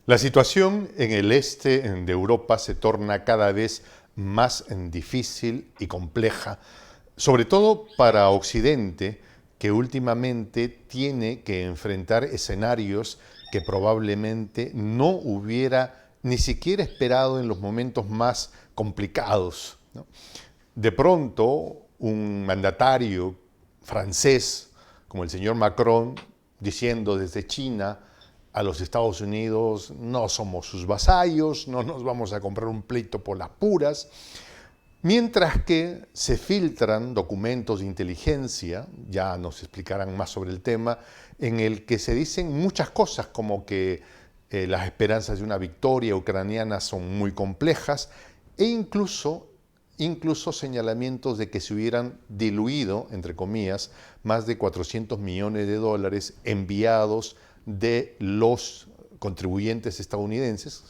La situación en el este de Europa se torna cada vez más difícil y compleja, sobre todo para Occidente, que últimamente tiene que enfrentar escenarios que probablemente no hubiera ni siquiera esperado en los momentos más complicados, ¿no? De pronto, un mandatario francés como el señor Macron diciendo desde China a los Estados Unidos: no somos sus vasallos, no nos vamos a comprar un pleito por las puras, mientras que se filtran documentos de inteligencia, ya nos explicarán más sobre el tema, en el que se dicen muchas cosas como que las esperanzas de una victoria ucraniana son muy complejas e incluso señalamientos de que se hubieran diluido, entre comillas, más de 400 millones de dólares enviados de los contribuyentes estadounidenses,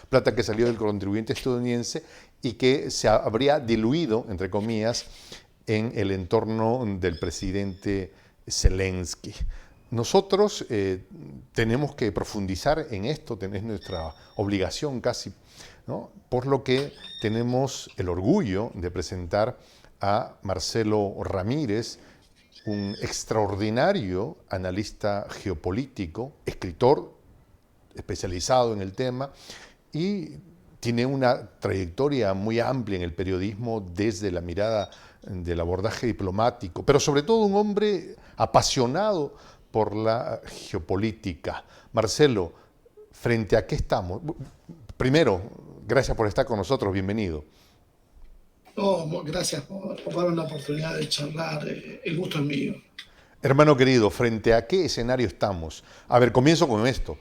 plata que salió del contribuyente estadounidense y que se habría diluido, entre comillas, en el entorno del presidente Zelensky. Nosotros tenemos que profundizar en esto, es nuestra obligación casi, ¿no? Por lo que tenemos el orgullo de presentar a Marcelo Ramírez, un extraordinario analista geopolítico, escritor especializado en el tema y tiene una trayectoria muy amplia en el periodismo desde la mirada del abordaje diplomático, pero sobre todo un hombre apasionado por la geopolítica. Marcelo, ¿frente a qué estamos? Primero, gracias por estar con nosotros, bienvenido. No, gracias por darme la oportunidad de charlar. El gusto es mío. Hermano querido, ¿frente a qué escenario estamos? A ver, comienzo con esto.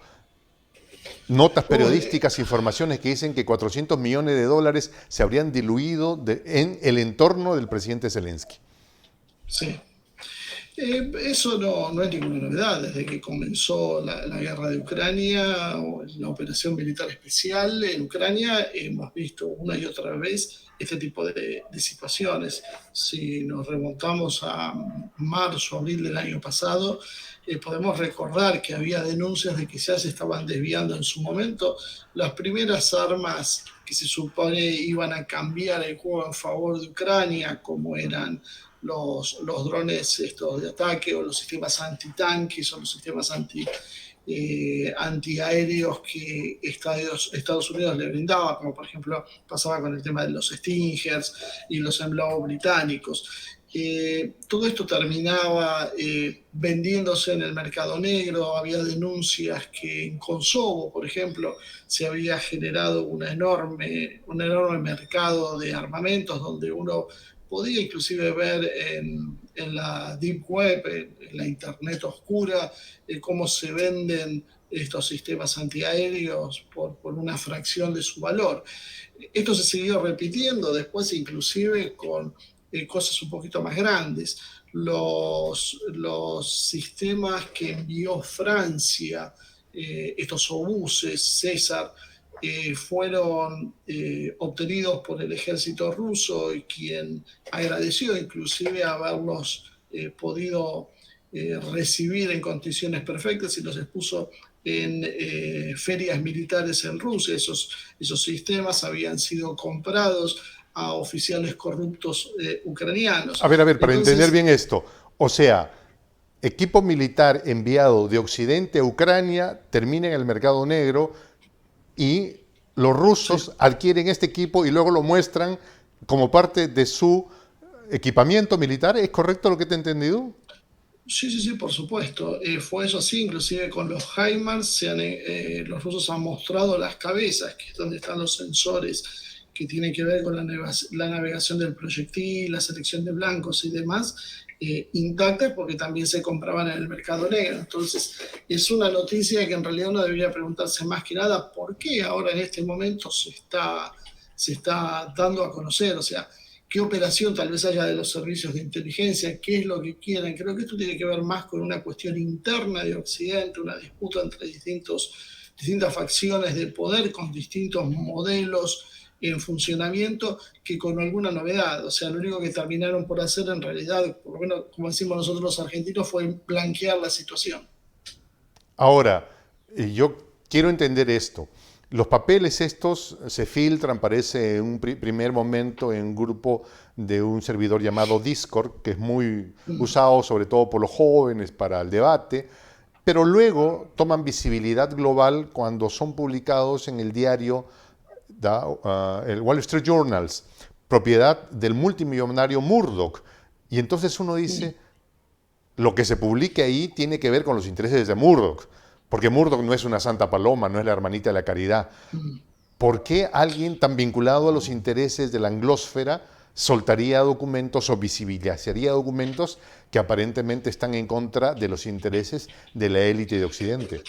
Notas Oh, periodísticas, informaciones que dicen que 400 millones de dólares se habrían diluido en el entorno del presidente Zelensky. sí. Eso no es ninguna novedad. Desde que comenzó la guerra de Ucrania o la operación militar especial en Ucrania, hemos visto una y otra vez este tipo de situaciones. Si nos remontamos a marzo, abril del año pasado, podemos recordar que había denuncias de que ya se estaban desviando en su momento las primeras armas que se supone iban a cambiar el juego en favor de Ucrania, como eran los drones estos de ataque o los sistemas antitanques o los sistemas antiaéreos que Estados Unidos le brindaba, como por ejemplo pasaba con el tema de los Stingers y los Embraer británicos. Todo esto terminaba vendiéndose en el mercado negro. Había denuncias que en Kosovo, por ejemplo, se había generado un enorme mercado de armamentos donde uno podía inclusive ver en la Deep Web, en la Internet oscura, cómo se venden estos sistemas antiaéreos por una fracción de su valor. Esto se siguió repitiendo después, inclusive con cosas un poquito más grandes. Los sistemas que envió Francia, estos obuses César, fueron obtenidos por el ejército ruso y quien agradeció inclusive haberlos podido recibir en condiciones perfectas y los expuso en ferias militares en Rusia. Esos sistemas habían sido comprados a oficiales corruptos ucranianos. A ver, para entender Entonces, bien esto, o sea, equipo militar enviado de Occidente a Ucrania termina en el mercado negro y los sí, rusos adquieren este equipo y luego lo muestran como parte de su equipamiento militar. ¿Es correcto lo que te he entendido? sí, por supuesto. Fue eso así, inclusive con los HIMARS, los rusos han mostrado las cabezas, que es donde están los sensores que tienen que ver con la navegación del proyectil, la selección de blancos y demás, intactas porque también se compraban en el mercado negro. Entonces, es una noticia que en realidad uno debería preguntarse más que nada por qué ahora en este momento se está dando a conocer. O sea, qué operación tal vez haya de los servicios de inteligencia, qué es lo que quieren. Creo que esto tiene que ver más con una cuestión interna de Occidente, una disputa entre distintas facciones de poder con distintos modelos en funcionamiento que con alguna novedad. O sea, lo único que terminaron por hacer en realidad, por lo menos como decimos nosotros los argentinos, fue blanquear la situación. Ahora, yo quiero entender esto. Los papeles estos se filtran, parece en un primer momento en un grupo de un servidor llamado Discord, que es muy Mm. usado sobre todo por los jóvenes para el debate, pero luego toman visibilidad global cuando son publicados en el diario, el Wall Street Journals, propiedad del multimillonario Murdoch. Y entonces uno Mm. dice, lo que se publique ahí tiene que ver con los intereses de Murdoch, porque Murdoch no es una santa paloma, no es la hermanita de la caridad. Mm. ¿Por qué alguien tan vinculado a los intereses de la anglósfera soltaría documentos o visibilizaría documentos que aparentemente están en contra de los intereses de la élite de Occidente?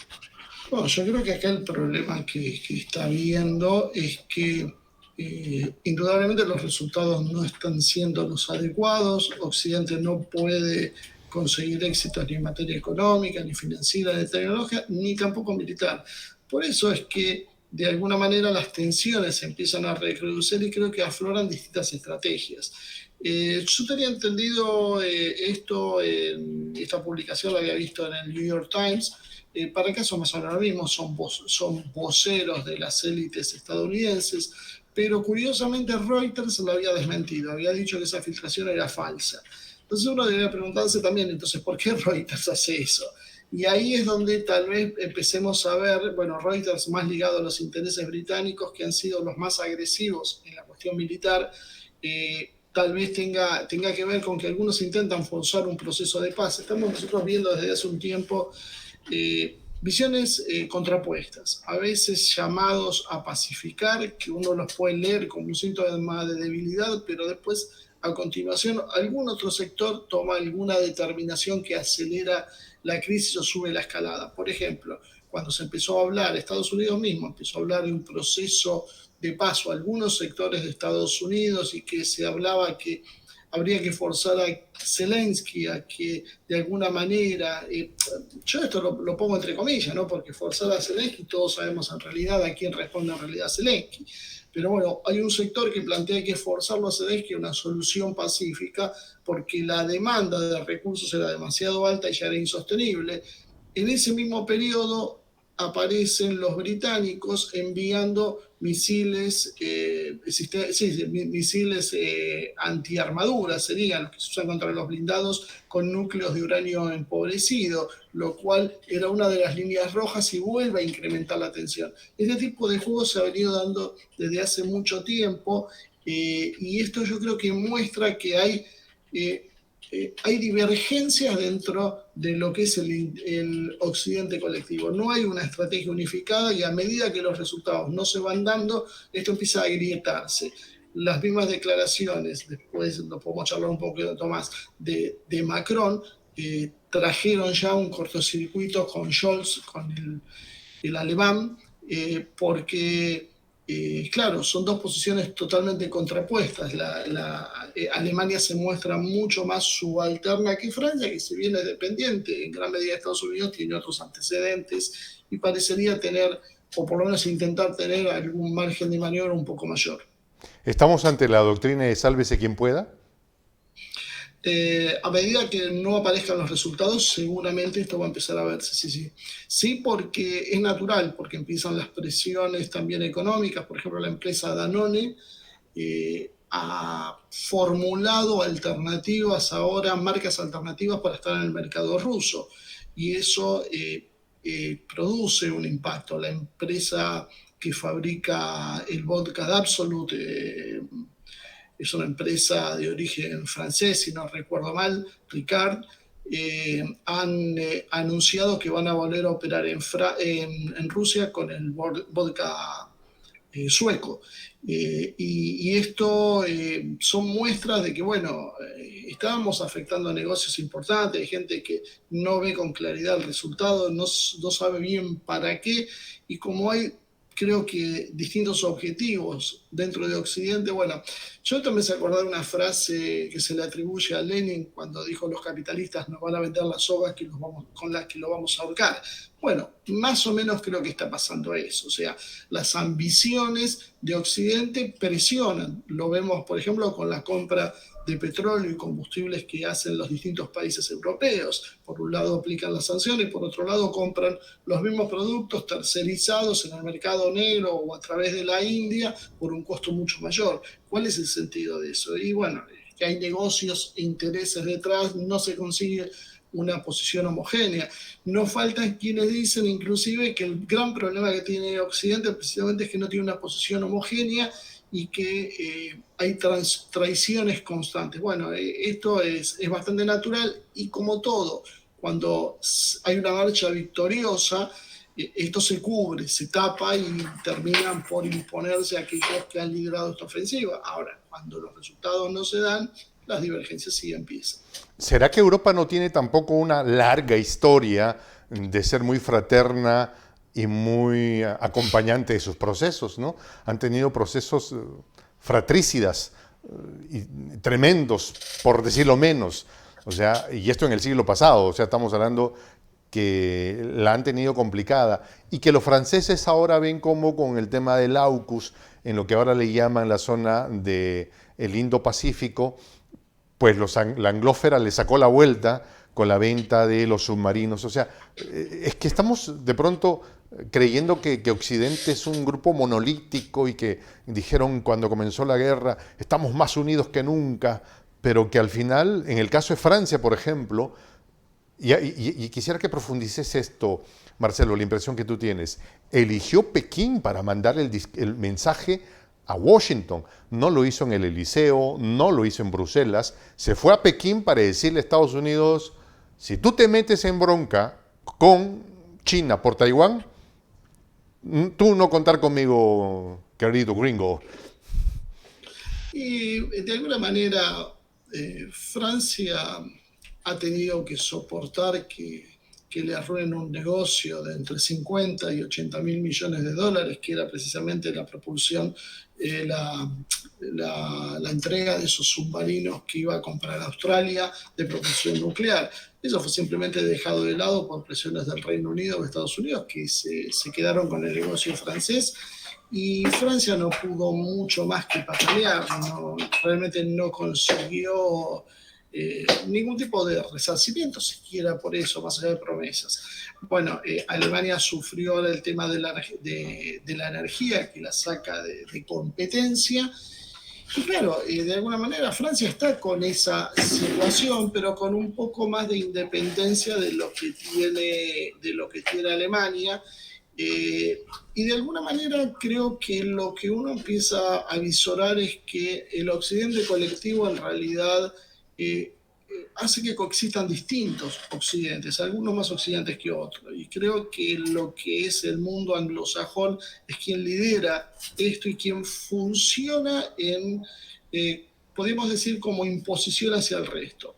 Bueno, yo creo que acá el problema que está habiendo es que indudablemente los resultados no están siendo los adecuados. Occidente no puede conseguir éxitos ni en materia económica, ni financiera, ni tecnológica, ni tampoco militar. Por eso es que de alguna manera las tensiones se empiezan a recrudecer y creo que afloran distintas estrategias. Yo tenía entendido esta publicación la había visto en el New York Times. Para el caso más o menos lo mismo, son voceros de las élites estadounidenses, pero curiosamente Reuters lo había desmentido, había dicho que esa filtración era falsa. Entonces uno debería preguntarse también, entonces, ¿por qué Reuters hace eso? Y ahí es donde tal vez empecemos a ver, bueno, Reuters más ligado a los intereses británicos, que han sido los más agresivos en la cuestión militar, tal vez tenga que ver con que algunos intentan forzar un proceso de paz. Estamos nosotros viendo desde hace un tiempo visiones contrapuestas, a veces llamados a pacificar, que uno los puede leer como un síntoma de debilidad, pero después, a continuación, algún otro sector toma alguna determinación que acelera la crisis o sube la escalada. Por ejemplo, cuando se empezó a hablar, Estados Unidos mismo empezó a hablar de un proceso de paso a algunos sectores de Estados Unidos y que se hablaba que habría que forzar a Zelensky a que de alguna manera, yo esto lo pongo entre comillas, ¿no? Porque forzar a Zelensky, todos sabemos en realidad a quién responde en realidad Zelensky. Pero bueno, hay un sector que plantea que forzarlo a Zelensky a una solución pacífica porque la demanda de recursos era demasiado alta y ya era insostenible. En ese mismo periodo aparecen los británicos enviando misiles, misiles antiarmadura, serían los que se usan contra los blindados con núcleos de uranio empobrecido, lo cual era una de las líneas rojas y vuelve a incrementar la tensión. Este tipo de juegos se ha venido dando desde hace mucho tiempo y esto yo creo que muestra que hay divergencias dentro de lo que es el occidente colectivo. No hay una estrategia unificada y a medida que los resultados no se van dando, esto empieza a agrietarse. Las mismas declaraciones, después lo podemos charlar un poquito más, de Macron, trajeron ya un cortocircuito con Scholz, con el alemán, porque claro, son dos posiciones totalmente contrapuestas. Alemania se muestra mucho más subalterna que Francia, que si bien es dependiente en gran medida de Estados Unidos, tiene otros antecedentes y parecería tener, o por lo menos intentar tener algún margen de maniobra un poco mayor. ¿Estamos ante la doctrina de sálvese quien pueda? A medida que no aparezcan los resultados, seguramente esto va a empezar a verse, sí, sí. Sí, porque es natural, porque empiezan las presiones también económicas. Por ejemplo, la empresa Danone ha formulado alternativas ahora, marcas alternativas para estar en el mercado ruso. Y eso produce un impacto. La empresa que fabrica el vodka de Absolute, es una empresa de origen francés, si no recuerdo mal, Ricard, han anunciado que van a volver a operar en Rusia con el vodka sueco. Y esto son muestras de que, bueno, estábamos afectando a negocios importantes, hay gente que no ve con claridad el resultado, no sabe bien para qué, y como hay creo que distintos objetivos dentro de Occidente. Bueno, yo también se acordar una frase que se le atribuye a Lenin cuando dijo los capitalistas nos van a vender las sogas con las que lo vamos a ahorcar. Bueno, más o menos creo que está pasando eso. O sea, las ambiciones de Occidente presionan. Lo vemos, por ejemplo, con la compra de petróleo y combustibles que hacen los distintos países europeos. Por un lado aplican las sanciones, por otro lado compran los mismos productos tercerizados en el mercado negro o a través de la India por un costo mucho mayor. ¿Cuál es el sentido de eso? Y bueno, que hay negocios e intereses detrás, no se consigue una posición homogénea. No faltan quienes dicen inclusive que el gran problema que tiene Occidente precisamente es que no tiene una posición homogénea y que hay traiciones constantes. Bueno, esto es bastante natural y como todo, cuando hay una marcha victoriosa, esto se cubre, se tapa y terminan por imponerse aquellos que han liderado esta ofensiva. Ahora, cuando los resultados no se dan, las divergencias sí empiezan. ¿Será que Europa no tiene tampoco una larga historia de ser muy fraterna y muy acompañante de sus procesos, ¿no? Han tenido procesos fratricidas y tremendos, por decirlo menos. O sea, y esto en el siglo pasado, o sea, estamos hablando que la han tenido complicada y que los franceses ahora ven como con el tema del AUKUS, en lo que ahora le llaman la zona del Indo-Pacífico, pues la anglósfera le sacó la vuelta con la venta de los submarinos. O sea, es que estamos de pronto creyendo que Occidente es un grupo monolítico y que dijeron cuando comenzó la guerra, estamos más unidos que nunca, pero que al final, en el caso de Francia, por ejemplo, y quisiera que profundices esto, Marcelo, la impresión que tú tienes, eligió Pekín para mandar el mensaje a Washington. No lo hizo en el Eliseo, no lo hizo en Bruselas. Se fue a Pekín para decirle a Estados Unidos, si tú te metes en bronca con China por Taiwán, tú no contar conmigo, querido gringo. Y de alguna manera Francia ha tenido que soportar que le arruinen un negocio de entre 50 y 80 mil millones de dólares, que era precisamente la propulsión, la entrega de esos submarinos que iba a comprar Australia de propulsión nuclear. Eso fue simplemente dejado de lado por presiones del Reino Unido o Estados Unidos, que se quedaron con el negocio francés. Y Francia no pudo mucho más que patalear, realmente no consiguió ningún tipo de resarcimiento siquiera por eso, más allá de promesas. Bueno, Alemania sufrió el tema de la energía que la saca de competencia. Y claro, de alguna manera Francia está con esa situación, pero con un poco más de independencia de lo que tiene Alemania. Y de alguna manera creo que lo que uno empieza a visorar es que el occidente colectivo en realidad hace que coexistan distintos occidentes, algunos más occidentes que otros. Y creo que lo que es el mundo anglosajón es quien lidera esto y quien funciona podemos decir, como imposición hacia el resto.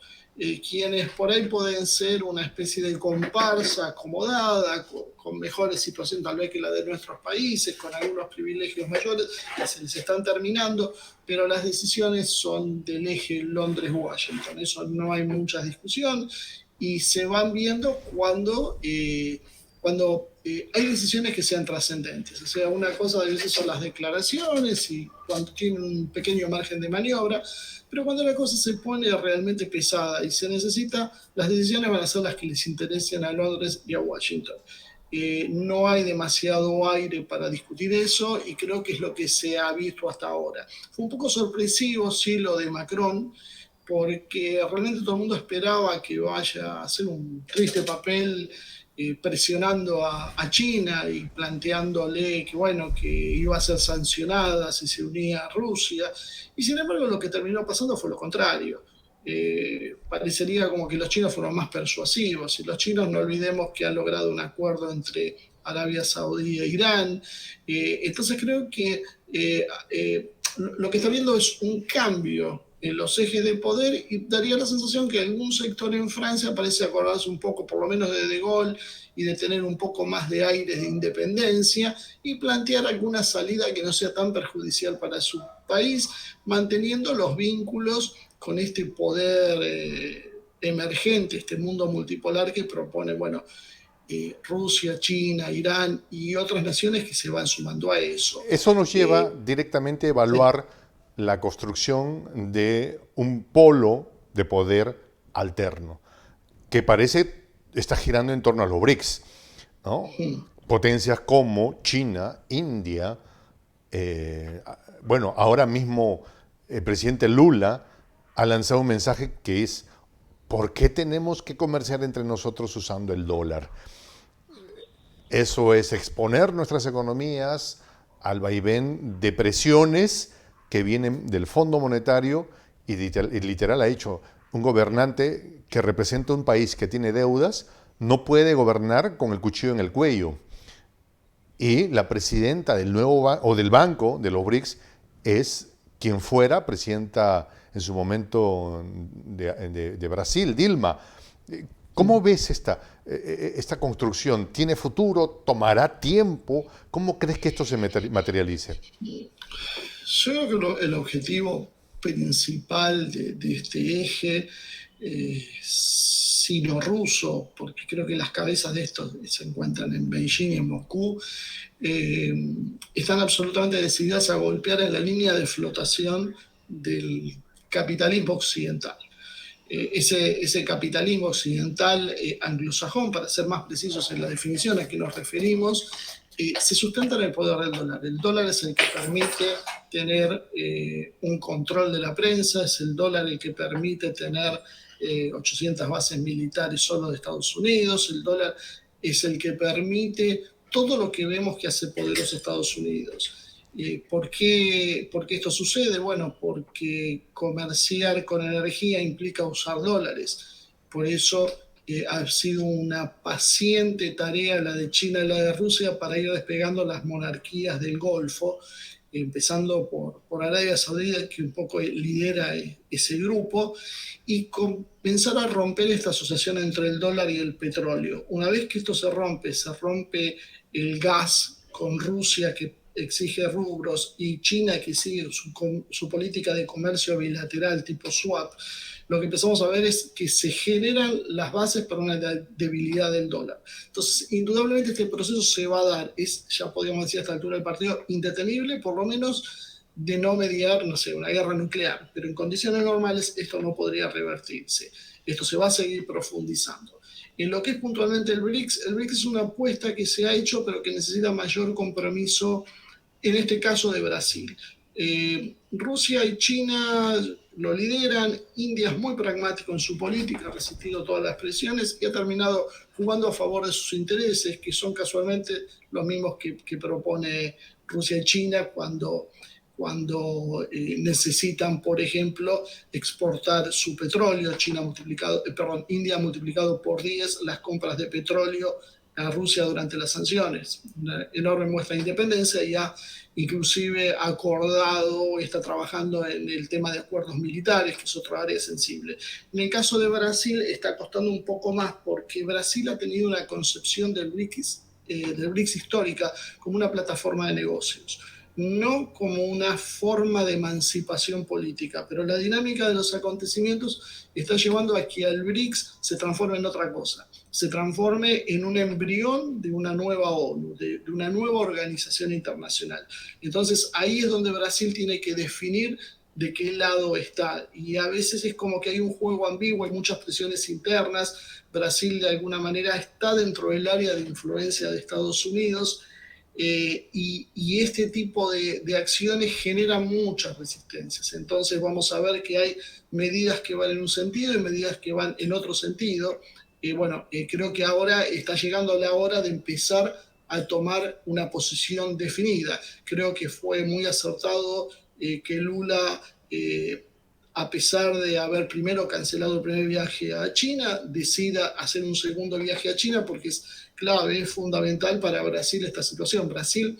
Quienes por ahí pueden ser una especie de comparsa acomodada, con mejores situaciones tal vez que la de nuestros países, con algunos privilegios mayores, que se les están terminando, pero las decisiones son del eje Londres-Washington, eso no hay mucha discusión, y se van viendo cuando hay decisiones que sean trascendentes. O sea, una cosa a veces son las declaraciones y cuando tienen un pequeño margen de maniobra, pero cuando la cosa se pone realmente pesada y se necesita, las decisiones van a ser las que les interesen a Londres y a Washington. No hay demasiado aire para discutir eso y creo que es lo que se ha visto hasta ahora. Fue un poco sorpresivo, sí, lo de Macron, porque realmente todo el mundo esperaba que vaya a hacer un triste papel presionando a China y planteándole que, bueno, que iba a ser sancionada si se unía a Rusia. Y sin embargo lo que terminó pasando fue lo contrario. Parecería como que los chinos fueron más persuasivos. Y los chinos, no olvidemos que han logrado un acuerdo entre Arabia Saudí e Irán. Entonces creo que lo que está viendo es un cambio en los ejes de poder y daría la sensación que algún sector en Francia parece acordarse un poco, por lo menos de Gaulle, y de tener un poco más de aires de independencia y plantear alguna salida que no sea tan perjudicial para su país, manteniendo los vínculos con este poder emergente, este mundo multipolar que propone, bueno, Rusia, China, Irán y otras naciones que se van sumando a eso. Eso nos lleva directamente a evaluar Sí. la construcción de un polo de poder alterno, que parece está girando en torno a los BRICS, ¿no? Mm. Potencias como China, India, eh, bueno, ahora mismo el presidente Lula ha lanzado un mensaje que es: ¿por qué tenemos que comerciar entre nosotros usando el dólar? Eso es exponer nuestras economías al vaivén de presiones que vienen del Fondo Monetario y literal ha hecho un gobernante que representa un país que tiene deudas, no puede gobernar con el cuchillo en el cuello. Y la presidenta del nuevo o del banco de los BRICS es quien fuera presidenta en su momento de Brasil, Dilma. ¿Cómo ves esta construcción? ¿Tiene futuro? ¿Tomará tiempo? ¿Cómo crees que esto se materialice? Yo creo que el objetivo principal de este eje sino-ruso, porque creo que las cabezas de estos se encuentran en Beijing y en Moscú, eh, están absolutamente decididas a golpear en la línea de flotación del capitalismo occidental. Ese capitalismo occidental anglosajón, para ser más precisos en la definición a que nos referimos, se sustenta en el poder del dólar. El dólar es el que permite tener un control de la prensa, es el dólar el que permite tener 800 bases militares solo de Estados Unidos, el dólar es el que permite todo lo que vemos que hace poderoso Estados Unidos. ¿Por qué esto sucede? Bueno, porque comerciar con energía implica usar dólares. Por eso ha sido una paciente tarea la de China y la de Rusia para ir despegando las monarquías del Golfo, empezando por Arabia Saudita, que un poco lidera ese grupo, y comenzar a romper esta asociación entre el dólar y el petróleo. Una vez que esto se rompe el gas con Rusia, que exige rubros, y China, que sigue su política de comercio bilateral tipo swap, lo que empezamos a ver es que se generan las bases para una debilidad del dólar. Entonces, indudablemente este proceso se va a dar, ya podríamos decir a esta altura del partido, indetenible, por lo menos de no mediar, no sé, una guerra nuclear, pero en condiciones normales esto no podría revertirse. Esto se va a seguir profundizando. En lo que es puntualmente el BRICS es una apuesta que se ha hecho, pero que necesita mayor compromiso, en este caso de Brasil. Rusia y China lo lideran, India es muy pragmático en su política, ha resistido todas las presiones y ha terminado jugando a favor de sus intereses, que son casualmente los mismos que propone Rusia y China cuando necesitan, por ejemplo, exportar su petróleo. India ha multiplicado por 10 las compras de petróleo a Rusia durante las sanciones. Una enorme muestra de independencia y ha inclusive acordado, está trabajando en el tema de acuerdos militares, que es otra área sensible. En el caso de Brasil está costando un poco más porque Brasil ha tenido una concepción del BRICS histórica como una plataforma de negocios, no como una forma de emancipación política, pero la dinámica de los acontecimientos está llevando a que el BRICS se transforme en otra cosa, se transforme en un embrión de una nueva ONU, de una nueva organización internacional. Entonces ahí es donde Brasil tiene que definir de qué lado está, y a veces es como que hay un juego ambiguo, hay muchas presiones internas. Brasil de alguna manera está dentro del área de influencia de Estados Unidos, y este tipo de acciones generan muchas resistencias. Entonces vamos a ver que hay medidas que van en un sentido y medidas que van en otro sentido. Creo que ahora está llegando la hora de empezar a tomar una posición definida. Creo que fue muy acertado que Lula, a pesar de haber primero cancelado el primer viaje a China, decida hacer un segundo viaje a China, porque es clave, es fundamental para Brasil esta situación. Brasil,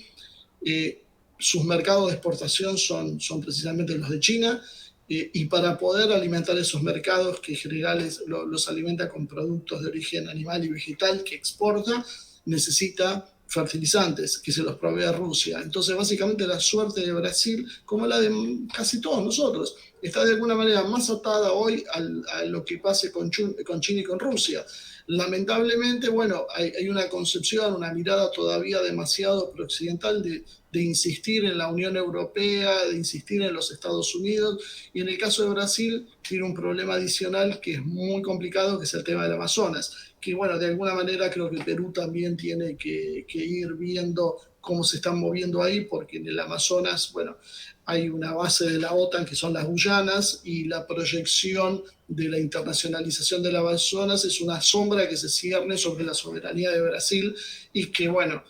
sus mercados de exportación son precisamente los de China, y para poder alimentar esos mercados, que en general los alimenta con productos de origen animal y vegetal que exporta, necesita fertilizantes que se los provee a Rusia. Entonces, básicamente la suerte de Brasil, como la de casi todos nosotros, está de alguna manera más atada hoy a lo que pase con China y con Rusia. Lamentablemente, bueno, hay una concepción, una mirada todavía demasiado prooccidental de insistir en la Unión Europea, de insistir en los Estados Unidos, y en el caso de Brasil tiene un problema adicional que es muy complicado, que es el tema del Amazonas, que bueno, de alguna manera creo que Perú también tiene que ir viendo cómo se están moviendo ahí, porque en el Amazonas, bueno, hay una base de la OTAN que son las Guyanas, y la proyección de la internacionalización de las Amazonas es una sombra que se cierne sobre la soberanía de Brasil, y que bueno,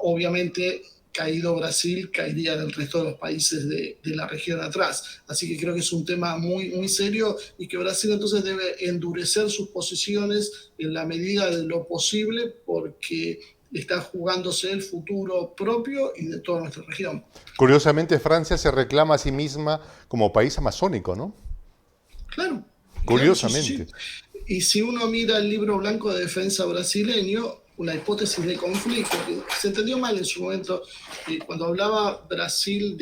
obviamente caído Brasil, caería el resto de los países de la región atrás. Así que creo que es un tema muy, muy serio, y que Brasil entonces debe endurecer sus posiciones en la medida de lo posible, porque está jugándose el futuro propio y de toda nuestra región. Curiosamente, Francia se reclama a sí misma como país amazónico, ¿no? Claro, claro, sí, sí, Curiosamente. sí. Y si uno mira el libro blanco de defensa brasileño, una hipótesis de conflicto, que se entendió mal en su momento, cuando hablaba Brasil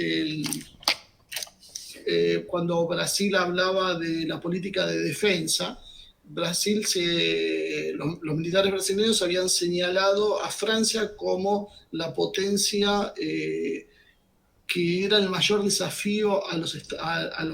cuando Brasil hablaba de la política de defensa, los militares brasileños habían señalado a Francia como la potencia que era el mayor desafío a los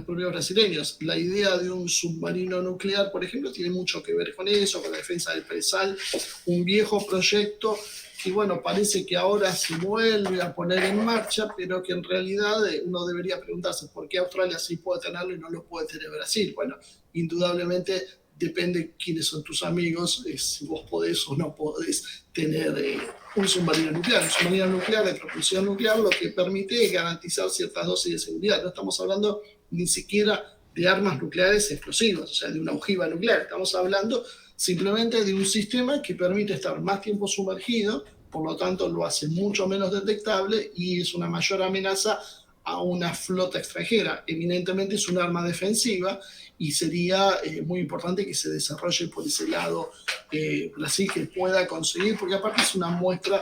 propios brasileños. La idea de un submarino nuclear, por ejemplo, tiene mucho que ver con eso, con la defensa del presal, un viejo proyecto que, bueno, parece que ahora se vuelve a poner en marcha, pero que en realidad uno debería preguntarse por qué Australia sí puede tenerlo y no lo puede tener Brasil. Bueno, indudablemente depende quiénes son tus amigos, si vos podés o no podés tener un submarino nuclear. Un submarino nuclear de propulsión nuclear lo que permite es garantizar ciertas dosis de seguridad. No estamos hablando ni siquiera de armas nucleares explosivas, o sea, de una ojiva nuclear. Estamos hablando simplemente de un sistema que permite estar más tiempo sumergido, por lo tanto lo hace mucho menos detectable y es una mayor amenaza a una flota extranjera. Eminentemente es un arma defensiva, y sería muy importante que se desarrolle por ese lado Brasil, que pueda conseguir, porque aparte es una muestra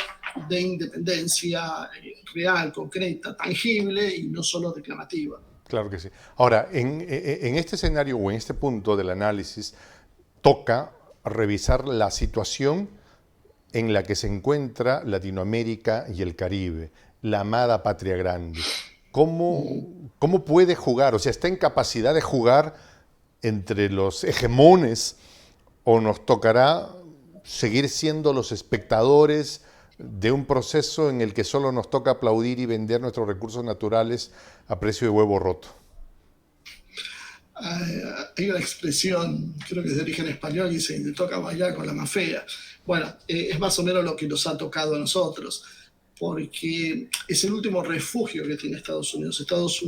de independencia real, concreta, tangible y no solo declamativa. Claro que sí. Ahora, en este escenario o en este punto del análisis, toca revisar la situación en la que se encuentra Latinoamérica y el Caribe, la amada patria grande. ¿Cómo puede jugar? O sea, ¿está en capacidad de jugar entre los hegemones o nos tocará seguir siendo los espectadores de un proceso en el que solo nos toca aplaudir y vender nuestros recursos naturales a precio de huevo roto? Hay una expresión, creo que es de origen español, y dice, te toca bailar con la más fea. Bueno, es más o menos lo que nos ha tocado a nosotros, porque es el último refugio que tiene Estados Unidos. Estados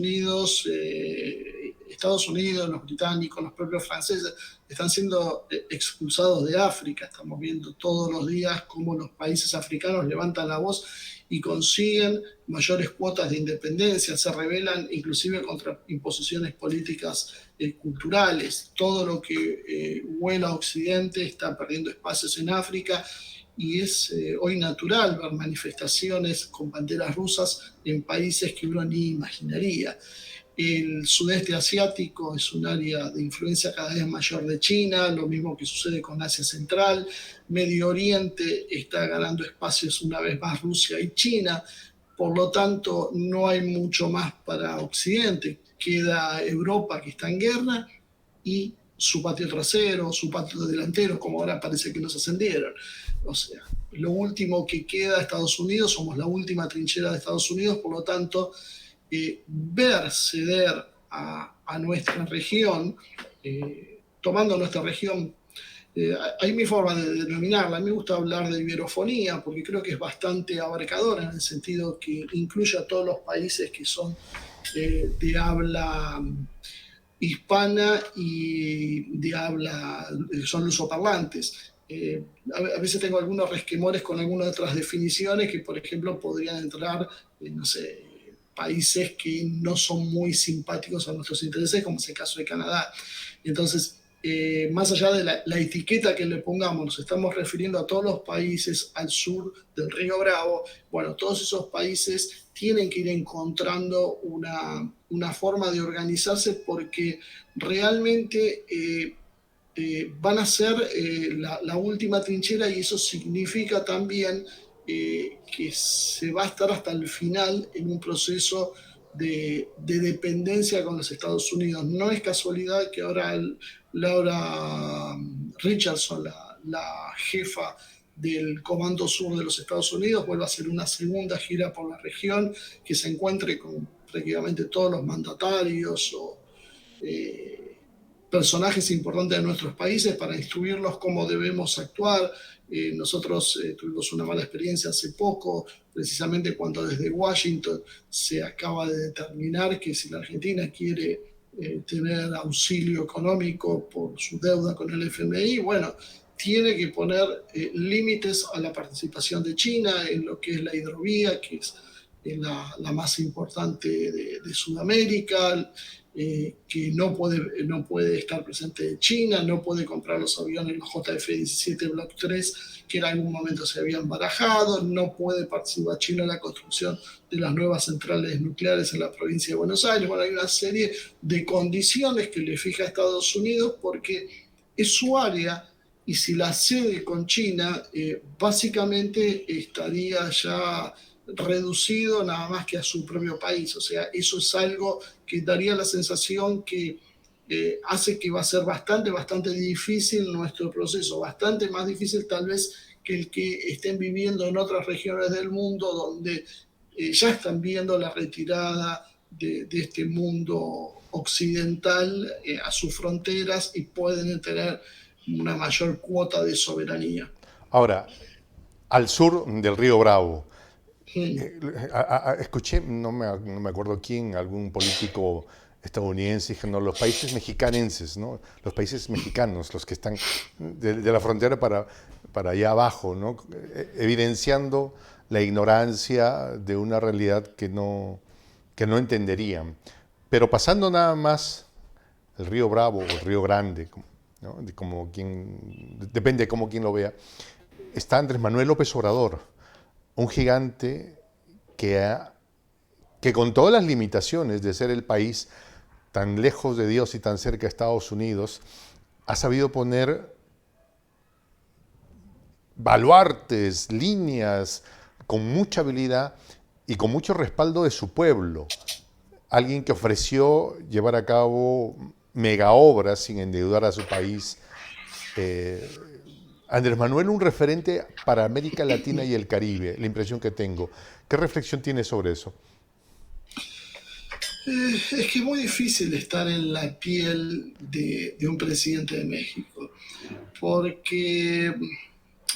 Unidos, los británicos, los propios franceses están siendo expulsados de África. Estamos viendo todos los días cómo los países africanos levantan la voz y consiguen mayores cuotas de independencia, se rebelan inclusive contra imposiciones políticas culturales. Todo lo que huela a Occidente está perdiendo espacios en África, y es hoy natural ver manifestaciones con banderas rusas en países que uno ni imaginaría. El sudeste asiático es un área de influencia cada vez mayor de China, lo mismo que sucede con Asia Central. Medio Oriente está ganando espacios una vez más Rusia y China. Por lo tanto, no hay mucho más para Occidente. Queda Europa, que está en guerra, y su patio trasero, su patio delantero, como ahora parece que nos ascendieron. O sea, lo último que queda de Estados Unidos, somos la última trinchera de Estados Unidos, por lo tanto, ver ceder a nuestra región, tomando nuestra región, hay mi forma de denominarla. A mí me gusta hablar de iberofonía porque creo que es bastante abarcadora, en el sentido que incluye a todos los países que son de habla hispana y de habla, son lusoparlantes. A veces tengo algunos resquemores con algunas otras definiciones que, por ejemplo, podrían entrar, no sé, países que no son muy simpáticos a nuestros intereses, como es el caso de Canadá. Entonces, más allá de la etiqueta que le pongamos, nos estamos refiriendo a todos los países al sur del Río Bravo. Bueno, todos esos países tienen que ir encontrando una forma de organizarse porque realmente van a ser la última trinchera y eso significa también que se va a estar hasta el final en un proceso de dependencia con los Estados Unidos. No es casualidad que ahora Laura Richardson, la jefa del Comando Sur de los Estados Unidos, vuelva a hacer una segunda gira por la región, que se encuentre con prácticamente todos los mandatarios o personajes importantes de nuestros países para instruirlos cómo debemos actuar. Nosotros tuvimos una mala experiencia hace poco, precisamente cuando desde Washington se acaba de determinar que si la Argentina quiere tener auxilio económico por su deuda con el FMI, bueno, tiene que poner límites a la participación de China en lo que es la hidrovía, que es la más importante de Sudamérica, que no puede estar presente China, no puede comprar los aviones, los JF-17 Block 3, que en algún momento se habían barajado, no puede participar China en la construcción de las nuevas centrales nucleares en la provincia de Buenos Aires. Bueno, hay una serie de condiciones que le fija a Estados Unidos porque es su área y si la cede con China, básicamente estaría ya reducido nada más que a su propio país. O sea, eso es algo que daría la sensación que hace que va a ser bastante difícil nuestro proceso, bastante más difícil tal vez que el que estén viviendo en otras regiones del mundo donde ya están viendo la retirada de este mundo occidental a sus fronteras y pueden tener una mayor cuota de soberanía. Ahora, al sur del río Bravo, Mm. escuché, no me acuerdo quién, algún político estadounidense, dije, no, los países mexicanenses, ¿no? Los países mexicanos, los que están de la frontera para allá abajo, ¿no? Evidenciando la ignorancia de una realidad que no entenderían. Pero pasando nada más el río Bravo o el río Grande, ¿no? Depende de cómo quien lo vea, está Andrés Manuel López Obrador, un gigante que con todas las limitaciones de ser el país tan lejos de Dios y tan cerca de Estados Unidos, ha sabido poner baluartes, líneas, con mucha habilidad y con mucho respaldo de su pueblo. Alguien que ofreció llevar a cabo mega obras sin endeudar a su país. Eh, Andrés Manuel, un referente para América Latina y el Caribe, la impresión que tengo. ¿Qué reflexión tiene sobre eso? Es que es muy difícil estar en la piel de un presidente de México, porque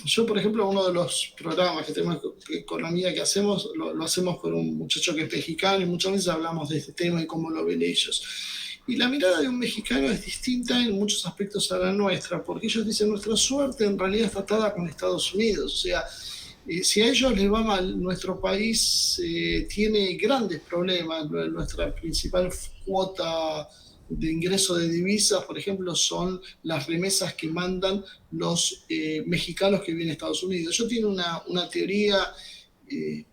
yo, por ejemplo, uno de los programas que tenemos de economía que hacemos, lo hacemos con un muchacho que es mexicano y muchas veces hablamos de este tema y cómo lo ven ellos. Y la mirada de un mexicano es distinta en muchos aspectos a la nuestra, porque ellos dicen nuestra suerte en realidad está atada con Estados Unidos. O sea, si a ellos les va mal, nuestro país tiene grandes problemas. Nuestra principal cuota de ingreso de divisas, por ejemplo, son las remesas que mandan los mexicanos que vienen a Estados Unidos. Yo tengo una teoría eh,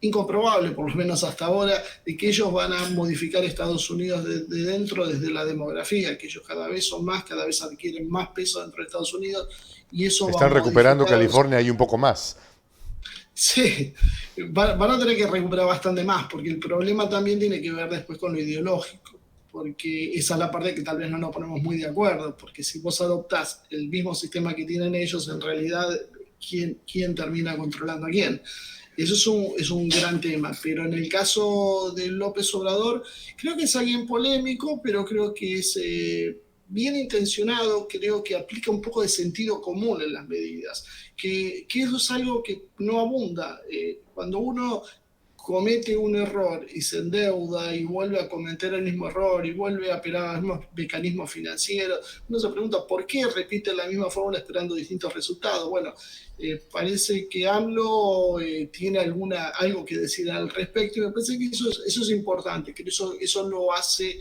incomprobable, por lo menos hasta ahora, de que ellos van a modificar Estados Unidos de dentro desde la demografía, que ellos cada vez son más, cada vez adquieren más peso dentro de Estados Unidos y eso va a Están recuperando modificar. California y un poco más. Sí, van a tener que recuperar bastante más, porque el problema también tiene que ver después con lo ideológico, porque esa es la parte que tal vez no nos ponemos muy de acuerdo, porque si vos adoptás el mismo sistema que tienen ellos, en realidad, ¿quién termina controlando a quién? Eso es un gran tema, pero en el caso de López Obrador, creo que es alguien polémico, pero creo que es bien intencionado, creo que aplica un poco de sentido común en las medidas, que eso es algo que no abunda. Cuando uno comete un error y se endeuda y vuelve a cometer el mismo error y vuelve a operar los mismos mecanismos financieros, uno se pregunta por qué repite la misma fórmula esperando distintos resultados. Bueno, parece que AMLO tiene algo que decir al respecto y me parece que eso es importante, que eso lo hace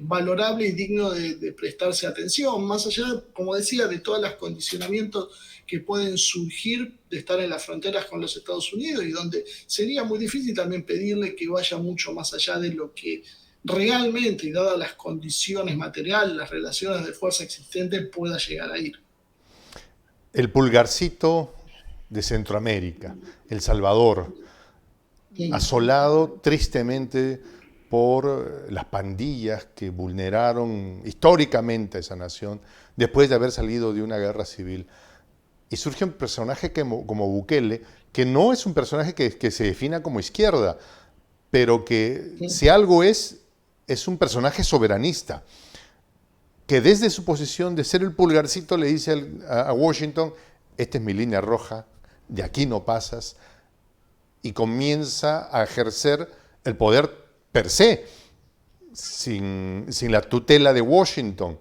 valorable y digno de prestarse atención, más allá, como decía, de todos los condicionamientos que pueden surgir de estar en las fronteras con los Estados Unidos y donde sería muy difícil también pedirle que vaya mucho más allá de lo que realmente, y dadas las condiciones materiales, las relaciones de fuerza existentes, pueda llegar a ir. El pulgarcito de Centroamérica, El Salvador, asolado tristemente por las pandillas que vulneraron históricamente a esa nación después de haber salido de una guerra civil. Y surge un personaje como Bukele, que no es un personaje que se defina como izquierda, pero que si algo es un personaje soberanista, que desde su posición de ser el pulgarcito le dice a Washington, esta es mi línea roja, de aquí no pasas, y comienza a ejercer el poder per se, sin la tutela de Washington,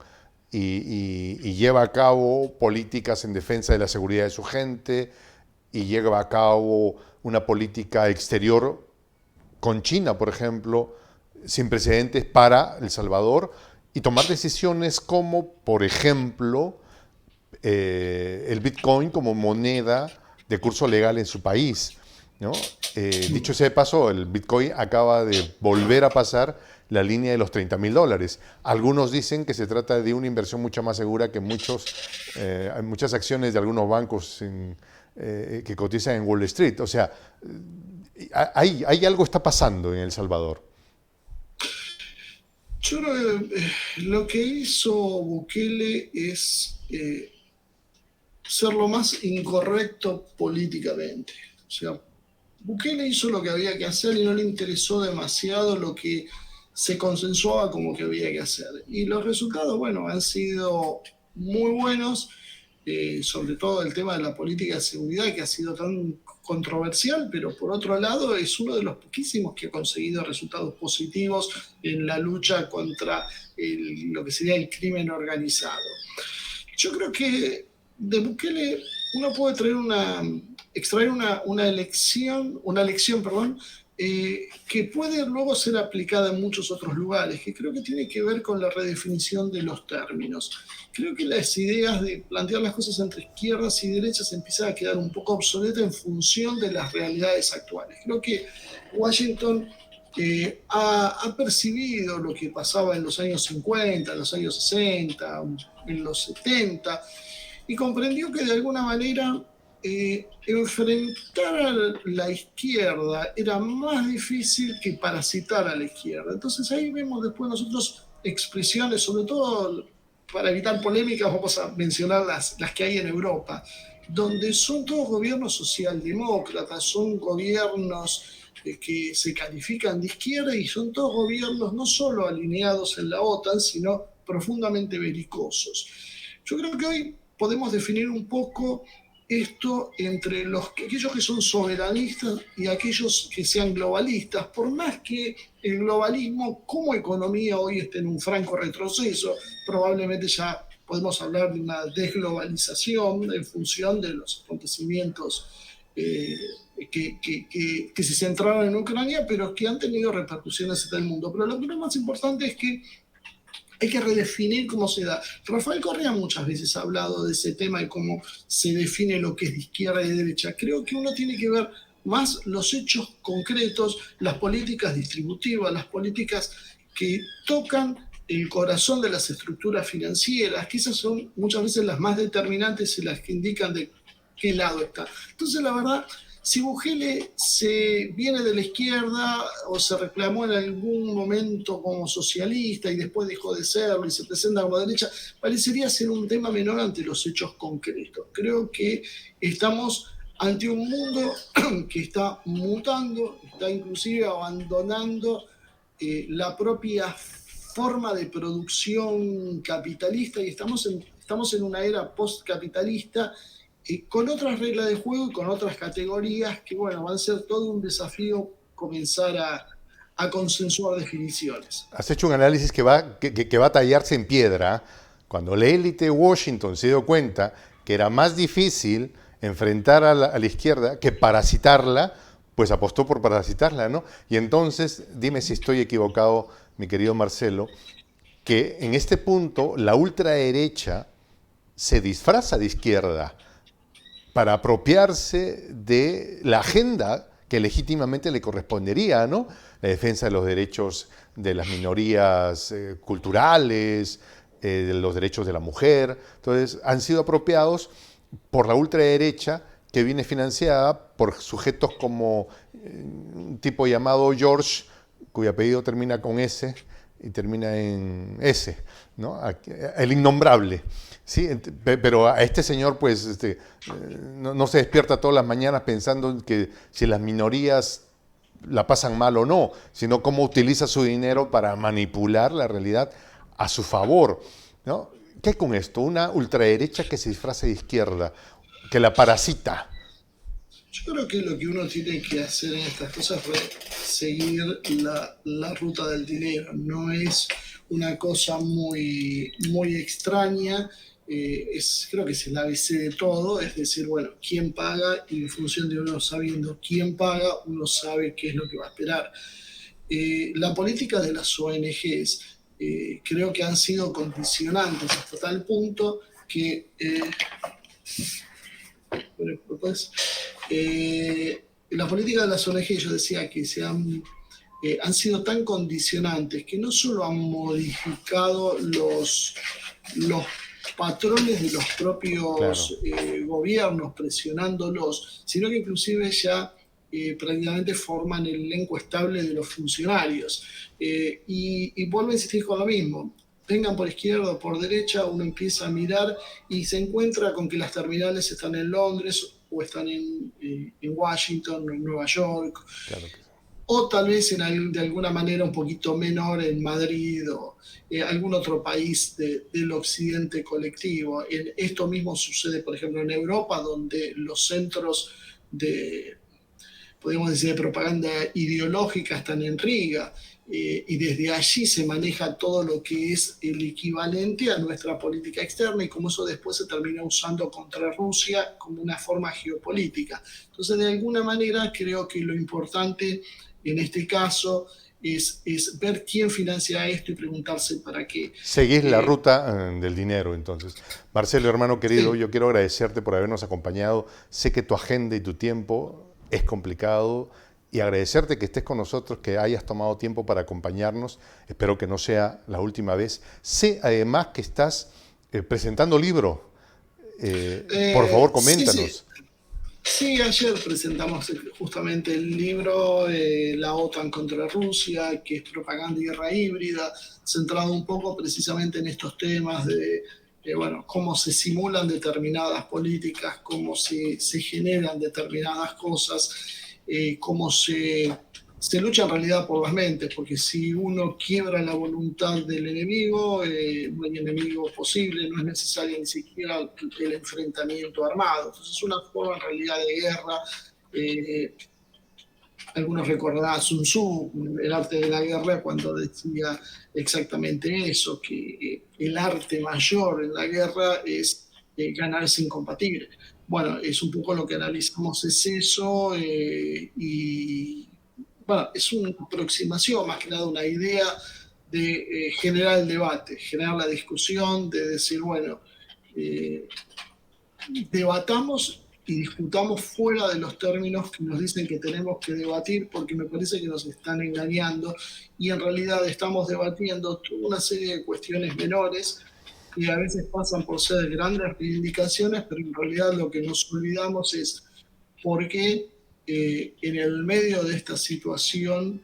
y lleva a cabo políticas en defensa de la seguridad de su gente, y lleva a cabo una política exterior con China, por ejemplo, sin precedentes para El Salvador, y tomar decisiones como, por ejemplo, el Bitcoin como moneda de curso legal en su país, ¿no? Dicho sea de paso, el Bitcoin acaba de volver a pasar la línea de los $30.000. Algunos dicen que se trata de una inversión mucho más segura que muchas acciones de algunos bancos que cotizan en Wall Street. O sea, hay algo está pasando en El Salvador. Yo creo que lo que hizo Bukele es ser lo más incorrecto políticamente. O sea, Bukele hizo lo que había que hacer y no le interesó demasiado lo que se consensuaba como que había que hacer. Y los resultados, bueno, han sido muy buenos, sobre todo el tema de la política de seguridad que ha sido tan controversial, pero por otro lado es uno de los poquísimos que ha conseguido resultados positivos en la lucha contra lo que sería el crimen organizado. Yo creo que de Bukele uno puede extraer una lección, perdón, que puede luego ser aplicada en muchos otros lugares, que creo que tiene que ver con la redefinición de los términos. Creo que las ideas de plantear las cosas entre izquierdas y derechas empiezan a quedar un poco obsoletas en función de las realidades actuales. Creo que Washington ha percibido lo que pasaba en los años 50, en los años 60, en los 70, y comprendió que de alguna manera enfrentar a la izquierda era más difícil que parasitar a la izquierda. Entonces ahí vemos después nosotros expresiones, sobre todo para evitar polémicas, vamos a mencionar las que hay en Europa, donde son todos gobiernos socialdemócratas, son gobiernos que se califican de izquierda y son todos gobiernos no solo alineados en la OTAN, sino profundamente belicosos. Yo creo que hoy podemos definir un poco esto entre aquellos que son soberanistas y aquellos que sean globalistas, por más que el globalismo como economía hoy esté en un franco retroceso, probablemente ya podemos hablar de una desglobalización en función de los acontecimientos que se centraron en Ucrania, pero que han tenido repercusiones en el mundo. Pero lo que es más importante es que hay que redefinir cómo se da. Rafael Correa muchas veces ha hablado de ese tema y cómo se define lo que es de izquierda y de derecha. Creo que uno tiene que ver más los hechos concretos, las políticas distributivas, las políticas que tocan el corazón de las estructuras financieras, que esas son muchas veces las más determinantes y las que indican de qué lado está. Entonces, la verdad, si Bukele se viene de la izquierda o se reclamó en algún momento como socialista y después dejó de serlo y se presenta como derecha, parecería ser un tema menor ante los hechos concretos. Creo que estamos ante un mundo que está mutando, está inclusive abandonando la propia forma de producción capitalista y estamos en una era postcapitalista con otras reglas de juego y con otras categorías que, bueno, van a ser todo un desafío comenzar a consensuar definiciones. Has hecho un análisis que va a tallarse en piedra. Cuando la élite de Washington se dio cuenta que era más difícil enfrentar a la izquierda que parasitarla, pues apostó por parasitarla, ¿no? Y entonces, dime si estoy equivocado, mi querido Marcelo, que en este punto la ultraderecha se disfraza de izquierda para apropiarse de la agenda que legítimamente le correspondería, ¿no? La defensa de los derechos de las minorías culturales, de los derechos de la mujer. Entonces, han sido apropiados por la ultraderecha que viene financiada por sujetos como un tipo llamado George, cuyo apellido termina con S y termina en S, ¿no? El innombrable. Sí, pero a este señor pues no se despierta todas las mañanas pensando en que si las minorías la pasan mal o no, sino cómo utiliza su dinero para manipular la realidad a su favor, ¿no? ¿Qué hay con esto? Una ultraderecha que se disfraza de izquierda, que la parasita. Yo creo que lo que uno tiene que hacer en estas cosas es seguir la ruta del dinero. No es una cosa muy extraña. Creo que es el ABC de todo. Es decir, bueno, quién paga y en función de uno sabiendo quién paga, uno sabe qué es lo que va a esperar. La política de las ONGs creo que han sido condicionantes hasta tal punto que pues, la política de las ONG, yo decía que han sido tan condicionantes que no solo han modificado los patrones de los propios Claro. gobiernos presionándolos, sino que inclusive ya prácticamente forman el elenco estable de los funcionarios. Y vuelvo a insistir con lo mismo. Vengan por izquierda o por derecha, uno empieza a mirar y se encuentra con que las terminales están en Londres o están en Washington o en Nueva York, Claro que sí. o tal vez de alguna manera un poquito menor en Madrid o algún otro país del occidente colectivo. Esto mismo sucede, por ejemplo, en Europa, donde los centros de, podemos decir, de propaganda ideológica están en Riga, y desde allí se maneja todo lo que es el equivalente a nuestra política externa y cómo eso después se termina usando contra Rusia como una forma geopolítica. Entonces, de alguna manera, creo que lo importante en este caso es ver quién financia esto y preguntarse para qué. Seguís la ruta del dinero, entonces. Marcelo, hermano querido, Sí, yo quiero agradecerte por habernos acompañado. Sé que tu agenda y tu tiempo es complicado y agradecerte que estés con nosotros, que hayas tomado tiempo para acompañarnos. Espero que no sea la última vez. Sé además que estás presentando libro. Por favor, sí, sí. coméntanos. Sí, ayer presentamos justamente el libro La OTAN contra Rusia, que es propaganda y guerra híbrida, centrado un poco precisamente en estos temas de bueno, cómo se simulan determinadas políticas, cómo se generan determinadas cosas, cómo se lucha en realidad por las mentes, porque si uno quiebra la voluntad del enemigo, no hay enemigo posible, no es necesario ni siquiera el enfrentamiento armado. Entonces es una forma en realidad de guerra. Eh, Algunos recordarán a Sun Tzu, el arte de la guerra, cuando decía exactamente eso, que el arte mayor en la guerra es ganar sin combatir. Bueno, es un poco lo que analizamos, es eso, y bueno, es una aproximación, más que nada una idea de generar el debate, generar la discusión, de decir, bueno, eh, debatamos y discutamos fuera de los términos que nos dicen que tenemos que debatir, porque me parece que nos están engañando y en realidad estamos debatiendo toda una serie de cuestiones menores que a veces pasan por ser grandes reivindicaciones, pero en realidad lo que nos olvidamos es por qué en el medio de esta situación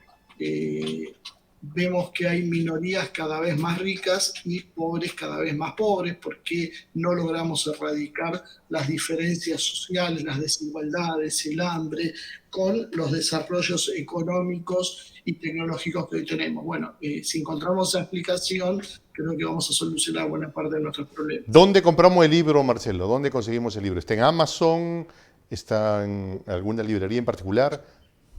vemos que hay minorías cada vez más ricas y pobres cada vez más pobres, porque no logramos erradicar las diferencias sociales, las desigualdades, el hambre, con los desarrollos económicos y tecnológicos que hoy tenemos. Bueno, si encontramos esa explicación, creo que vamos a solucionar buena parte de nuestros problemas. ¿Dónde compramos el libro, Marcelo? ¿Dónde conseguimos el libro? ¿Está en Amazon? ¿Está en alguna librería en particular?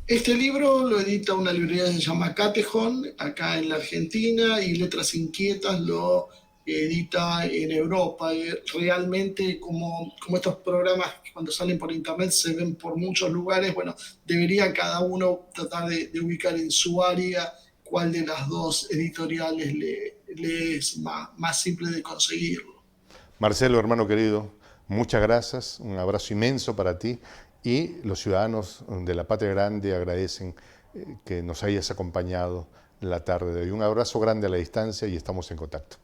Este libro lo edita una librería que se llama Catejón, acá en la Argentina, y Letras Inquietas lo edita en Europa. Y realmente como estos programas cuando salen por internet se ven por muchos lugares, bueno, debería cada uno tratar de ubicar en su área cuál de las dos editoriales le es más simple de conseguirlo. Marcelo, hermano querido, muchas gracias, un abrazo inmenso para ti y los ciudadanos de la Patria Grande agradecen que nos hayas acompañado la tarde de hoy. Un abrazo grande a la distancia y estamos en contacto.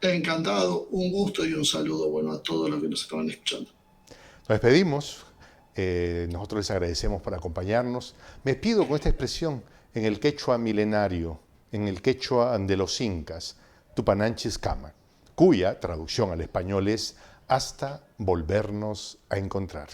Encantado, un gusto y un saludo bueno a todos los que nos estaban escuchando. Nos despedimos, nosotros les agradecemos por acompañarnos. Me despido con esta expresión en el quechua milenario, en el quechua de los incas, Tupananchis Kama, cuya traducción al español es hasta volvernos a encontrar.